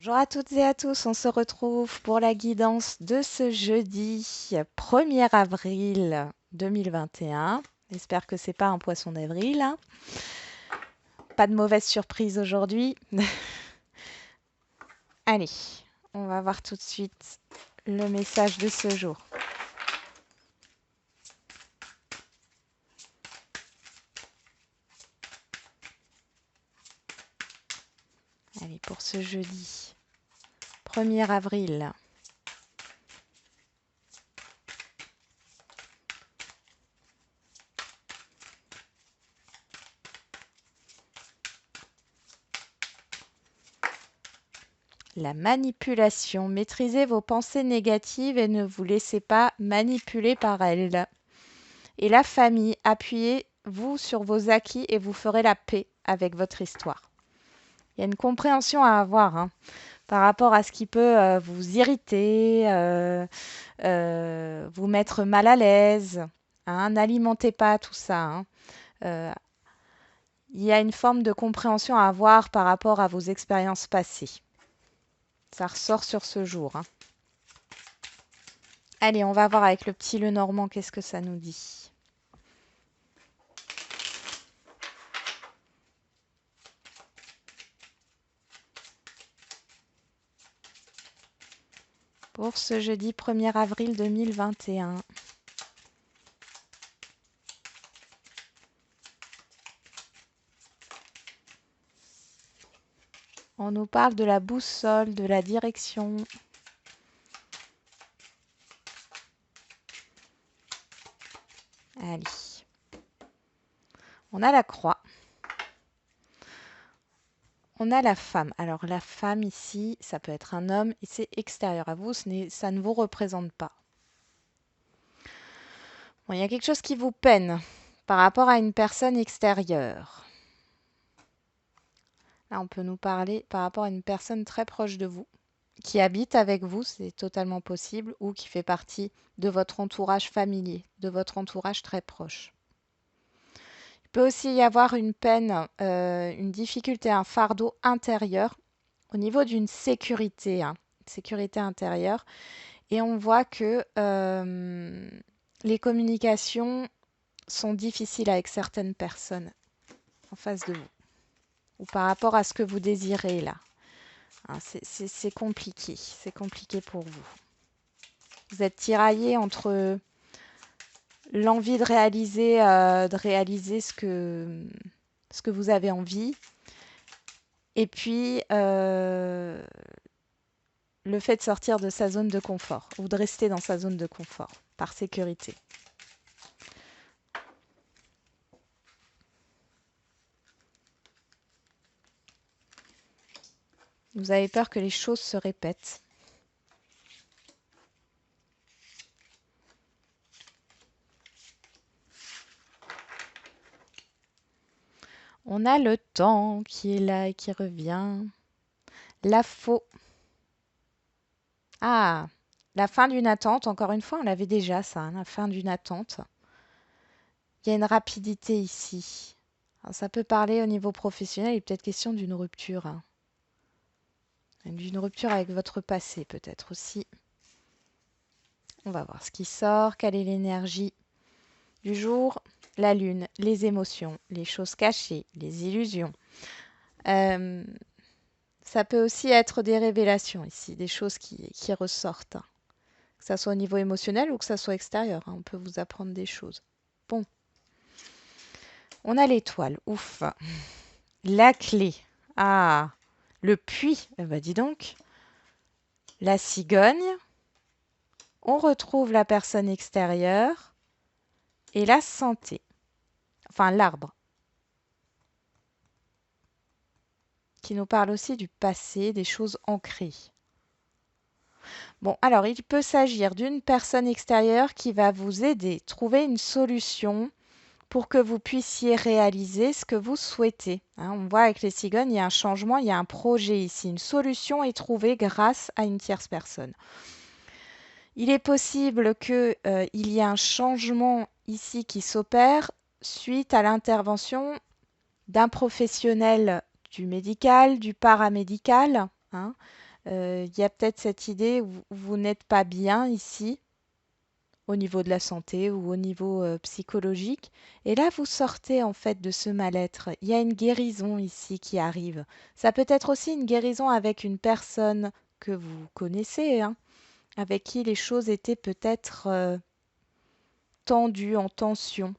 Bonjour à toutes et à tous, on se retrouve pour la guidance de ce jeudi 1er avril 2021. J'espère que c'est pas un poisson d'avril, hein. Pas de mauvaise surprise aujourd'hui. Allez, on va voir tout de suite le message de ce jour. Allez, pour ce jeudi 1er avril. La manipulation. Maîtrisez vos pensées négatives et ne vous laissez pas manipuler par elles. Et la famille, appuyez-vous sur vos acquis et vous ferez la paix avec votre histoire. Il y a une compréhension à avoir, hein, par rapport à ce qui peut vous irriter, vous mettre mal à l'aise, hein. N'alimentez pas tout ça, hein. Euh, il y a une forme de compréhension à avoir par rapport à vos expériences passées. Ça ressort sur ce jour, hein. Allez, on va voir avec le petit Lenormand qu'est-ce que ça nous dit. Pour ce jeudi 1er avril 2021. On nous parle de la boussole, de la direction. Allez. On a la croix. On a la femme. Alors la femme ici, ça peut être un homme et c'est extérieur à vous, ça ne vous représente pas. Bon, il y a quelque chose qui vous peine par rapport à une personne extérieure. Là, on peut nous parler par rapport à une personne très proche de vous, qui habite avec vous, c'est totalement possible, ou qui fait partie de votre entourage familier, de votre entourage très proche. Il peut aussi y avoir une peine, une difficulté, un fardeau intérieur au niveau d'une sécurité, hein, sécurité intérieure. Et on voit que les communications sont difficiles avec certaines personnes en face de vous ou par rapport à ce que vous désirez là. Hein, c'est compliqué pour vous. Vous êtes tiraillé entre l'envie de réaliser ce que vous avez envie, et puis le fait de sortir de sa zone de confort ou de rester dans sa zone de confort par sécurité. Vous avez peur que les choses se répètent. On a le temps qui est là et qui revient. La faux. Ah, la fin d'une attente. Encore une fois, on l'avait déjà ça, hein, la fin d'une attente. Il y a une rapidité ici. Alors, ça peut parler au niveau professionnel, il est peut-être question d'une rupture, hein. D'une rupture avec votre passé peut-être aussi. On va voir ce qui sort. Quelle est l'énergie du jour? La lune, les émotions, les choses cachées, les illusions. Ça peut aussi être des révélations ici, des choses qui ressortent, hein. Que ça soit au niveau émotionnel ou que ça soit extérieur, hein. On peut vous apprendre des choses. Bon, on a l'étoile, ouf. La clé, ah, le puits, eh ben dis donc. La cigogne, on retrouve la personne extérieure et la santé, enfin l'arbre, qui nous parle aussi du passé, des choses ancrées. Bon, alors il peut s'agir d'une personne extérieure qui va vous aider, trouver une solution pour que vous puissiez réaliser ce que vous souhaitez, hein. On voit avec les cigognes, il y a un changement, il y a un projet ici. Une solution est trouvée grâce à une tierce personne. Il est possible qu'il y ait un changement ici qui s'opère suite à l'intervention d'un professionnel du médical, du paramédical, hein, Il y a peut-être cette idée où vous n'êtes pas bien ici, au niveau de la santé ou au niveau psychologique. Et là, vous sortez en fait de ce mal-être. Il y a une guérison ici qui arrive. Ça peut être aussi une guérison avec une personne que vous connaissez, hein, avec qui les choses étaient peut-être tendues, en tension.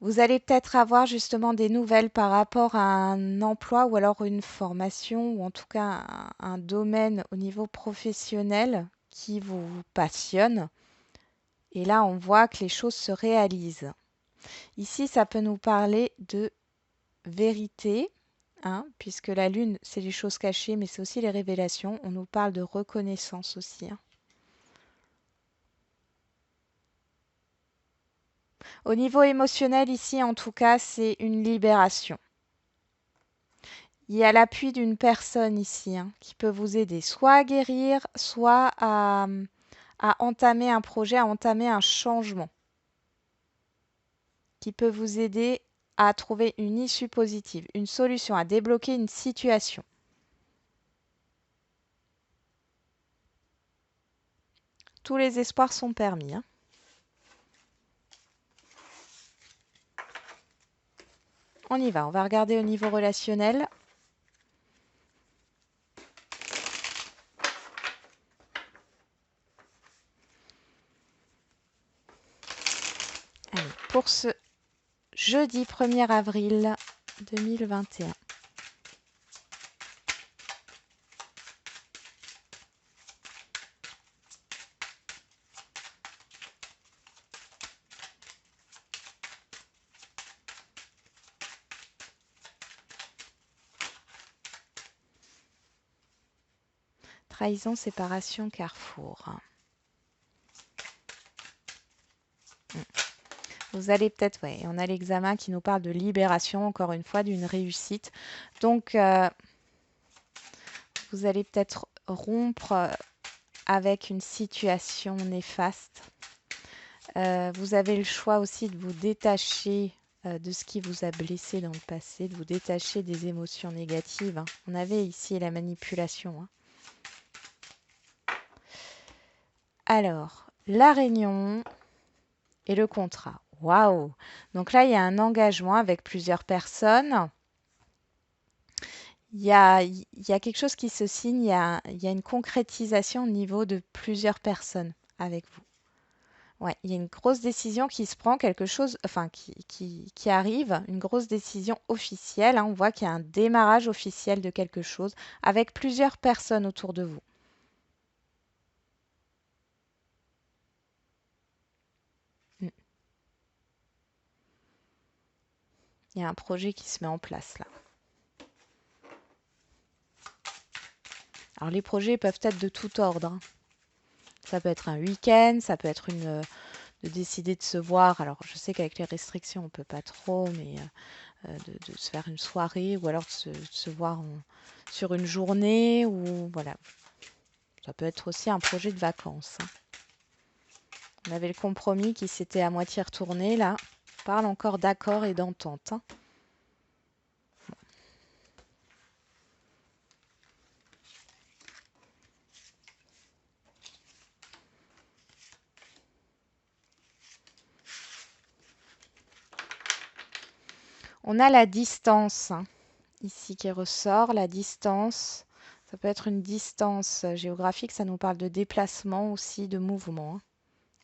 Vous allez peut-être avoir justement des nouvelles par rapport à un emploi ou alors une formation ou en tout cas un domaine au niveau professionnel qui vous passionne. Et là, on voit que les choses se réalisent. Ici, ça peut nous parler de vérité, hein, puisque la lune, c'est les choses cachées, mais c'est aussi les révélations. On nous parle de reconnaissance aussi, hein. Au niveau émotionnel, ici, en tout cas, c'est une libération. Il y a l'appui d'une personne ici, hein, qui peut vous aider soit à guérir, soit à entamer un projet, à entamer un changement, qui peut vous aider à trouver une issue positive, une solution, à débloquer une situation. Tous les espoirs sont permis, hein. On y va, on va regarder au niveau relationnel. Allez, pour ce jeudi 1er avril 2021. Trahison, séparation, carrefour. Vous allez peut-être, ouais, on a l'examen qui nous parle de libération, encore une fois, d'une réussite. Donc, vous allez peut-être rompre avec une situation néfaste. Vous avez le choix aussi de vous détacher de ce qui vous a blessé dans le passé, de vous détacher des émotions négatives, hein. On avait ici la manipulation, hein. Alors, la réunion et le contrat. Waouh! Donc là, il y a un engagement avec plusieurs personnes. Il y a quelque chose qui se signe, il y a une concrétisation au niveau de plusieurs personnes avec vous. Ouais, il y a une grosse décision qui se prend, quelque chose, enfin, qui arrive, une grosse décision officielle, hein. On voit qu'il y a un démarrage officiel de quelque chose avec plusieurs personnes autour de vous. Mm. Il y a un projet qui se met en place là. Alors les projets peuvent être de tout ordre, hein. Ça peut être un week-end, ça peut être de décider de se voir. Alors je sais qu'avec les restrictions, on peut pas trop, mais de se faire une soirée ou alors de se voir sur une journée ou voilà. Ça peut être aussi un projet de vacances, hein. On avait le compromis qui s'était à moitié retourné là. On parle encore d'accord et d'entente, hein. On a la distance, hein, ici qui ressort. La distance, ça peut être une distance géographique, ça nous parle de déplacement aussi, de mouvement, hein,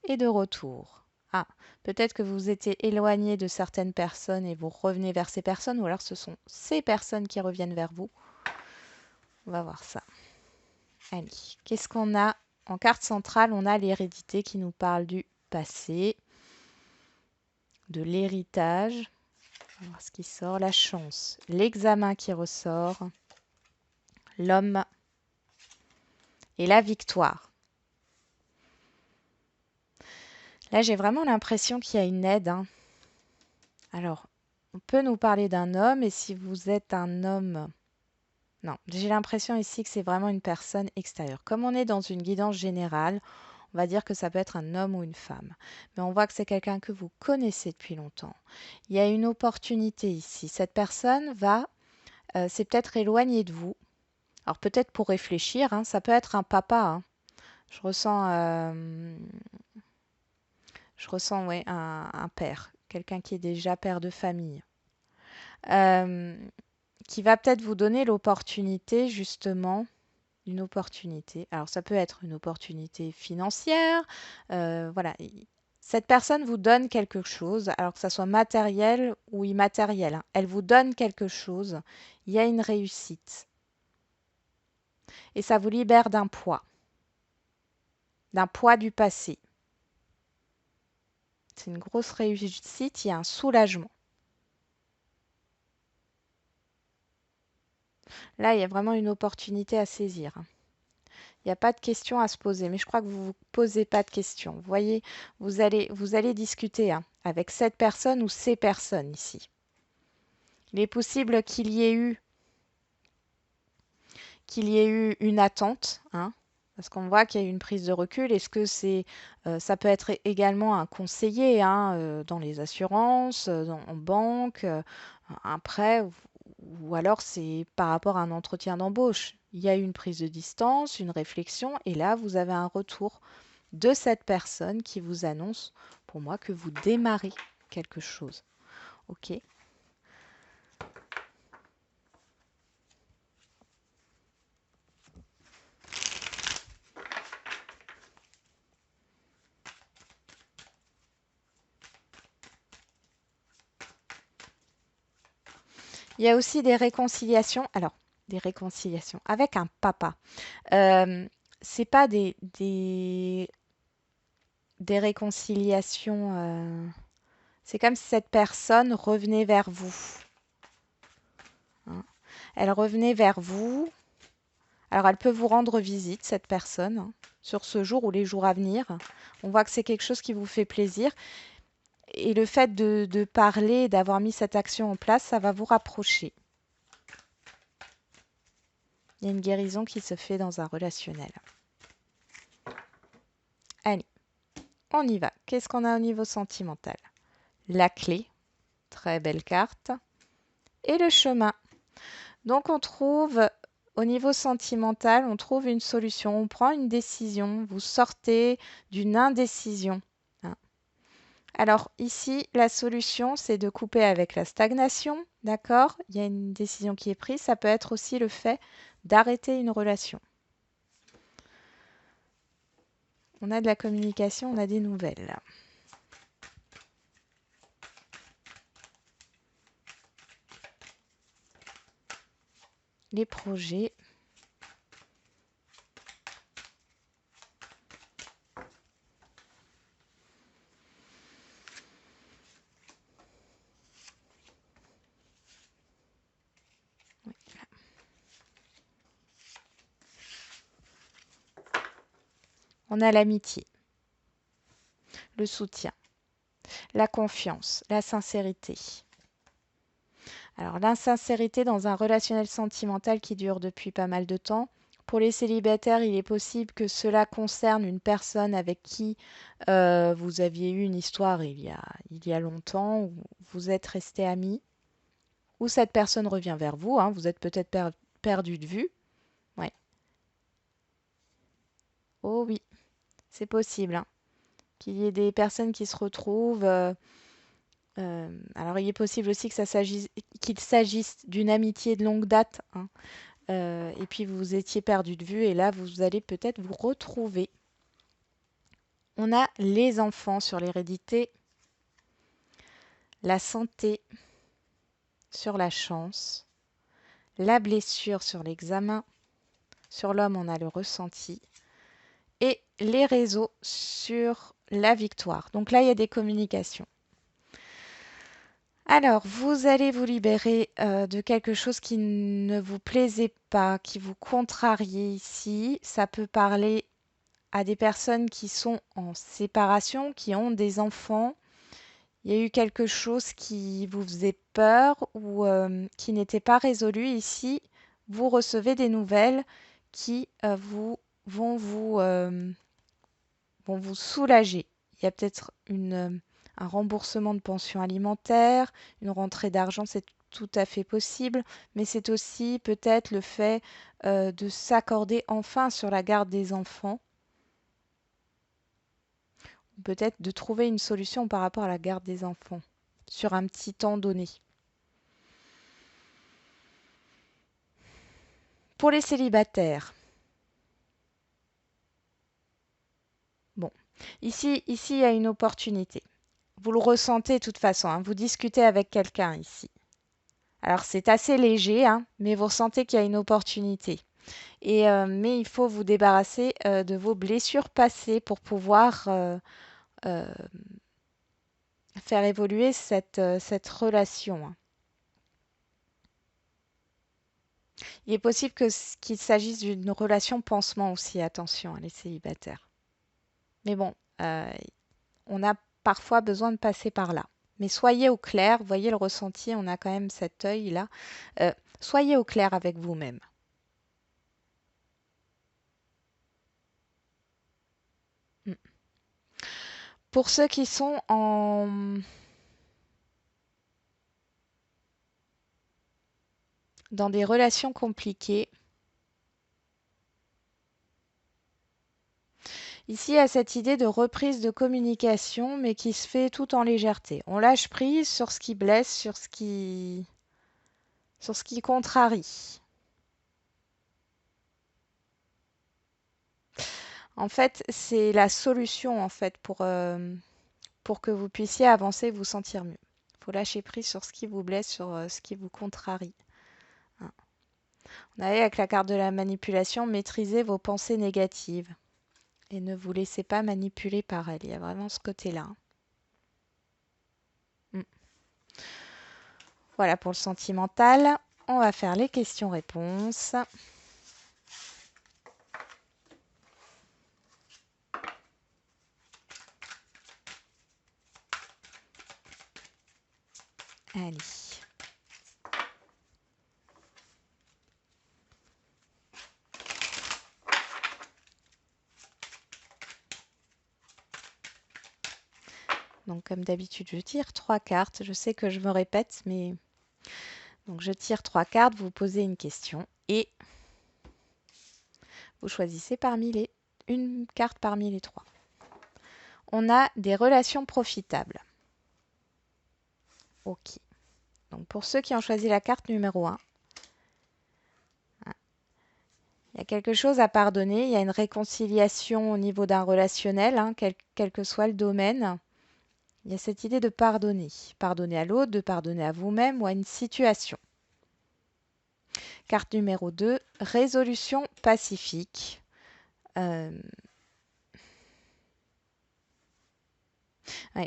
et de retour. Ah, peut-être que vous vous étiez éloigné de certaines personnes et vous revenez vers ces personnes, ou alors ce sont ces personnes qui reviennent vers vous. On va voir ça. Allez, qu'est-ce qu'on a en carte centrale? On a l'hérédité qui nous parle du passé, de l'héritage. On va voir ce qui sort. La chance, l'examen qui ressort, l'homme et la victoire. Là, j'ai vraiment l'impression qu'il y a une aide, hein. Alors, on peut nous parler d'un homme, et si vous êtes un homme... Non, j'ai l'impression ici que c'est vraiment une personne extérieure. Comme on est dans une guidance générale, On va dire que ça peut être un homme ou une femme. Mais on voit que c'est quelqu'un que vous connaissez depuis longtemps. Il y a une opportunité ici. Cette personne c'est peut-être éloigné de vous. Alors peut-être pour réfléchir, hein, ça peut être un papa, hein. Je ressens, ouais, un père, quelqu'un qui est déjà père de famille, euh, qui va peut-être vous donner l'opportunité, justement, une opportunité. Alors ça peut être une opportunité financière, voilà. Cette personne vous donne quelque chose, alors que ça soit matériel ou immatériel, hein. Elle vous donne quelque chose, il y a une réussite. Et ça vous libère d'un poids du passé. C'est une grosse réussite, il y a un soulagement. Là, il y a vraiment une opportunité à saisir. Il n'y a pas de questions à se poser, mais je crois que vous ne vous posez pas de questions. Vous voyez, vous allez discuter, hein, avec cette personne ou ces personnes ici. Il est possible qu'il y ait eu une attente, hein, parce qu'on voit qu'il y a eu une prise de recul. Est-ce que ça peut être également un conseiller, hein, dans les assurances, en banque, un prêt, ou alors c'est par rapport à un entretien d'embauche. Il y a eu une prise de distance, une réflexion, et là vous avez un retour de cette personne qui vous annonce, pour moi, que vous démarrez quelque chose. Ok. Il y a aussi des réconciliations. Alors, des réconciliations avec un papa. Euh, c'est pas des réconciliations. C'est comme si cette personne revenait vers vous, hein. Elle revenait vers vous. Alors, elle peut vous rendre visite, cette personne, hein, sur ce jour ou les jours à venir. On voit que c'est quelque chose qui vous fait plaisir. Et le fait de parler, d'avoir mis cette action en place, ça va vous rapprocher. Il y a une guérison qui se fait dans un relationnel. Allez, on y va. Qu'est-ce qu'on a au niveau sentimental? La clé, très belle carte, et le chemin. Donc on trouve, au niveau sentimental, on trouve une solution, on prend une décision, vous sortez d'une indécision, hein. Alors ici, la solution, c'est de couper avec la stagnation, d'accord? Il y a une décision qui est prise, ça peut être aussi le fait d'arrêter une relation. On a de la communication, on a des nouvelles. Les projets. On a l'amitié, le soutien, la confiance, la sincérité. Alors l'insincérité dans un relationnel sentimental qui dure depuis pas mal de temps. Pour les célibataires, il est possible que cela concerne une personne avec qui vous aviez eu une histoire il y a longtemps, où vous êtes resté amis, ou cette personne revient vers vous, hein, vous êtes peut-être perdu de vue. Ouais. Oh oui, c'est possible, hein, qu'il y ait des personnes qui se retrouvent. Alors il est possible aussi que qu'il s'agisse d'une amitié de longue date, hein, et puis vous vous étiez perdu de vue et là vous allez peut-être vous retrouver. On a les enfants sur l'hérédité, la santé sur la chance, la blessure sur l'examen, sur l'homme on a le ressenti et les réseaux sur la victoire. Donc là il y a des communications. Alors, vous allez vous libérer de quelque chose qui ne vous plaisait pas, qui vous contrariait ici. Ça peut parler à des personnes qui sont en séparation, qui ont des enfants. Il y a eu quelque chose qui vous faisait peur ou qui n'était pas résolu ici. Vous recevez des nouvelles qui vont vont vous soulager. Il y a peut-être un remboursement de pension alimentaire, une rentrée d'argent, c'est tout à fait possible, mais c'est aussi peut-être le fait de s'accorder enfin sur la garde des enfants, ou peut-être de trouver une solution par rapport à la garde des enfants sur un petit temps donné. Pour les célibataires, bon, ici, il y a une opportunité. Vous le ressentez de toute façon, hein, vous discutez avec quelqu'un ici. Alors c'est assez léger, hein, mais vous ressentez qu'il y a une opportunité. Mais il faut vous débarrasser de vos blessures passées pour pouvoir euh, faire évoluer cette relation, hein. Il est possible qu'il s'agisse d'une relation pansement aussi, attention, hein, les célibataires. Mais bon, on a parfois besoin de passer par là. Mais soyez au clair, voyez le ressenti, on a quand même cet œil-là. Soyez au clair avec vous-même. Mm. Pour ceux qui sont dans des relations compliquées, ici il y a cette idée de reprise de communication, mais qui se fait tout en légèreté. On lâche prise sur ce qui blesse, sur ce qui contrarie. En fait, c'est la solution en fait pour que vous puissiez avancer et vous sentir mieux. Il faut lâcher prise sur ce qui vous blesse, sur ce qui vous contrarie, hein. On a avec la carte de la manipulation, maîtrisez vos pensées négatives et ne vous laissez pas manipuler par elles. Il y a vraiment ce côté-là, hein. Mm. Voilà pour le sentimental. On va faire les questions-réponses. Allez. Donc comme d'habitude, je tire 3 cartes. Je sais que je me répète, mais donc je tire 3 cartes, vous posez une question et vous choisissez une carte parmi les 3. On a des relations profitables. Ok. Donc pour ceux qui ont choisi la carte numéro 1, il y a quelque chose à pardonner, il y a une réconciliation au niveau d'un relationnel, hein, quel que soit le domaine. Il y a cette idée de pardonner. Pardonner à l'autre, de pardonner à vous-même ou à une situation. Carte numéro 2, résolution pacifique. Ouais,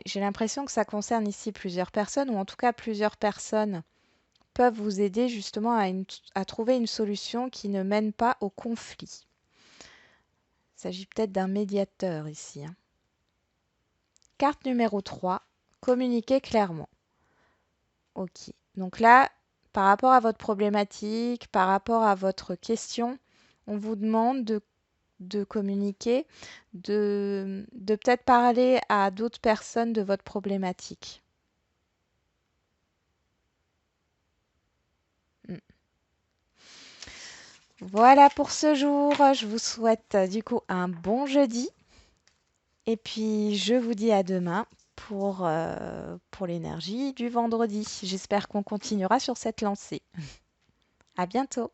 j'ai l'impression que ça concerne ici plusieurs personnes, ou en tout cas plusieurs personnes peuvent vous aider justement à trouver une solution qui ne mène pas au conflit. Il s'agit peut-être d'un médiateur ici, hein. Carte numéro 3, communiquer clairement. Ok. Donc là, par rapport à votre problématique, par rapport à votre question, on vous demande de communiquer, de peut-être parler à d'autres personnes de votre problématique. Mm. Voilà pour ce jour. Je vous souhaite du coup un bon jeudi. Et puis je vous dis à demain pour l'énergie du vendredi. J'espère qu'on continuera sur cette lancée. À bientôt.